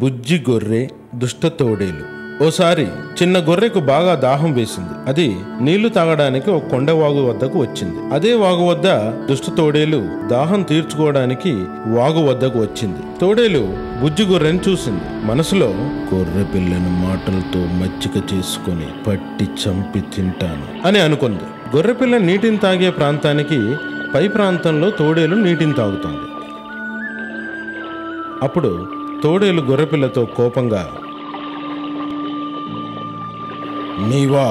బుజ్జి గొర్రె దుష్ట తోడేలు. ఓసారి చిన్న గొర్రెకు బాగా దాహం వేసింది. అది నీళ్లు తాగడానికి ఒక కొండవాగు వద్దకు వచ్చింది. అదే వాగు వద్ద దుష్ట తోడేలు దాహం తీర్చుకోవడానికి వాగు వద్దకు వచ్చింది. తోడేలు బుజ్జి గొర్రెను చూసింది. మనసులో, గొర్రె పిల్లను మాటలతో మచ్చిక చేసుకుని పట్టి చంపి తింటాను అని అనుకుంది. గొర్రెపిల్ల నీటిని తాగే ప్రాంతానికి పై ప్రాంతంలో తోడేలు నీటిని తాగుతుంది. అప్పుడు తోడేలు గొర్రెపిల్లతో కోపంగా, నీవా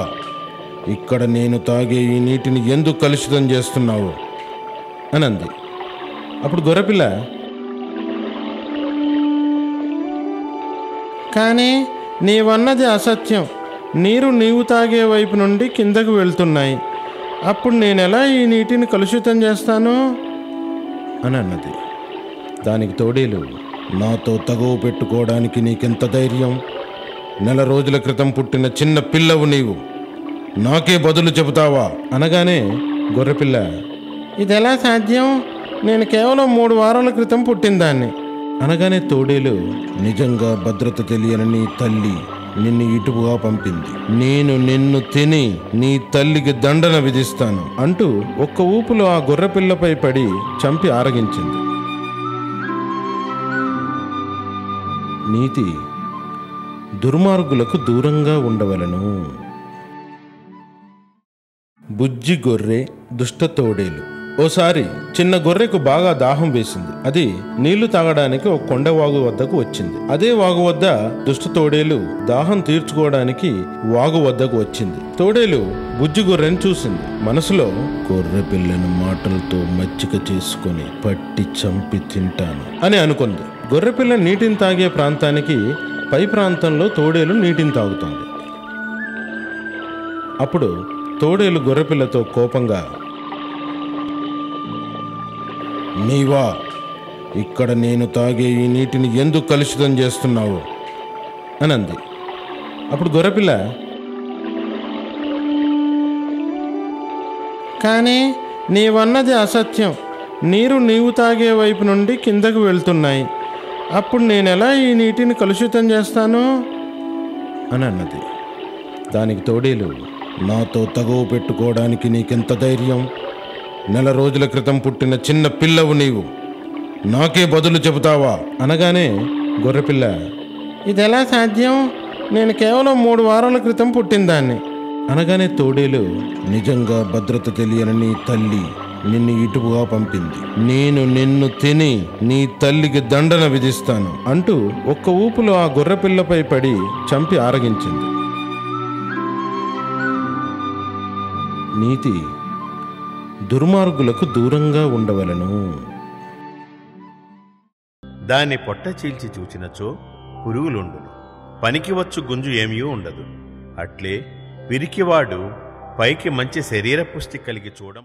ఇక్కడ నేను తాగే ఈ నీటిని ఎందుకు కలుషితం చేస్తున్నావు అని అంది. అప్పుడు గొర్రెపిల్ల, కానీ నీవన్నది అసత్యం. నీరు నీవు తాగే వైపు నుండి కిందకు వెళ్తున్నాయి. అప్పుడు నేనెలా ఈ నీటిని కలుషితం చేస్తాను అని అన్నది. దానికి తోడేలు, నాతో తగువ పెట్టుకోవడానికి నీకెంత ధైర్యం? నెల రోజుల క్రితం పుట్టిన చిన్న పిల్లవు నీవు, నాకే బదులు చెబుతావా అనగానే గొర్రెపిల్ల, ఇదెలా సాధ్యం? నేను కేవలం 3 వారాల క్రితం పుట్టిందాన్ని అనగానే తోడేలు, నిజంగా భద్రత తెలియని నీ తల్లి నిన్ను ఇటుగా పంపింది. నేను నిన్ను తిని నీ తల్లికి దండన విధిస్తాను అంటూ ఒక్క ఊపులో ఆ గొర్రెపిల్లపై పడి చంపి ఆరగించింది. నీతి: దుర్మార్గులకు దూరంగా ఉండవలను. బుజ్జి గొర్రె దుష్ట తోడేలు. ఓసారి చిన్న గొర్రెకు బాగా దాహం వేసింది. అది నీళ్లు తాగడానికి ఒక కొండవాగు వద్దకు వచ్చింది. అదే వాగు వద్ద దుష్ట తోడేలు దాహం తీర్చుకోవడానికి వాగు వద్దకు వచ్చింది. తోడేలు బుజ్జి గొర్రెను చూసింది. మనసులో, గొర్రె పిల్లను మాటలతో మచ్చిక చేసుకుని పట్టి చంపి తింటాను అని అనుకుంది. గొర్రెపిల్ల నీటిని తాగే ప్రాంతానికి పై ప్రాంతంలో తోడేలు నీటిని తాగుతుంది. అప్పుడు తోడేలు గొర్రెపిల్లతో కోపంగా, నీవా ఇక్కడ నేను తాగే ఈ నీటిని ఎందుకు కలుషితం చేస్తున్నావు అని అంది. అప్పుడు గొర్రెపిల్ల, కానీ నీవన్నది అసత్యం. నీరు నీవు తాగే వైపు నుండి కిందకు వెళ్తున్నాయి. అప్పుడు నేనెలా ఈ నీటిని కలుషితం చేస్తాను అని అన్నది. దానికి తోడేలు, నాతో తగువ పెట్టుకోవడానికి నీకెంత ధైర్యం? నెల రోజుల క్రితం పుట్టిన చిన్న పిల్లవు నీవు, నాకే బదులు చెబుతావా అనగానే గొర్రెపిల్ల, ఇదెలా సాధ్యం? నేను కేవలం 3 వారాల క్రితం పుట్టిందాన్ని అనగానే తోడేలు, నిజంగా భద్రత తెలియని నీ తల్లి నిన్ను ఇటుగా పంపింది. నేను నిన్ను తిని నీ తల్లికి దండన విధిస్తాను అంటూ ఒక్క ఊపులో ఆ గొర్రెపిల్లపై పడి చంపి ఆరగించింది. నీతి: దుర్మార్గులకు దూరంగా ఉండవలను. దాని పొట్ట చీల్చి చూచినచో పురుగులుండును, పనికి వచ్చు గుంజు ఏమీ ఉండదు. అట్లే పిరికివాడు పైకి మంచి శరీర పుష్టి కలిగి చూడం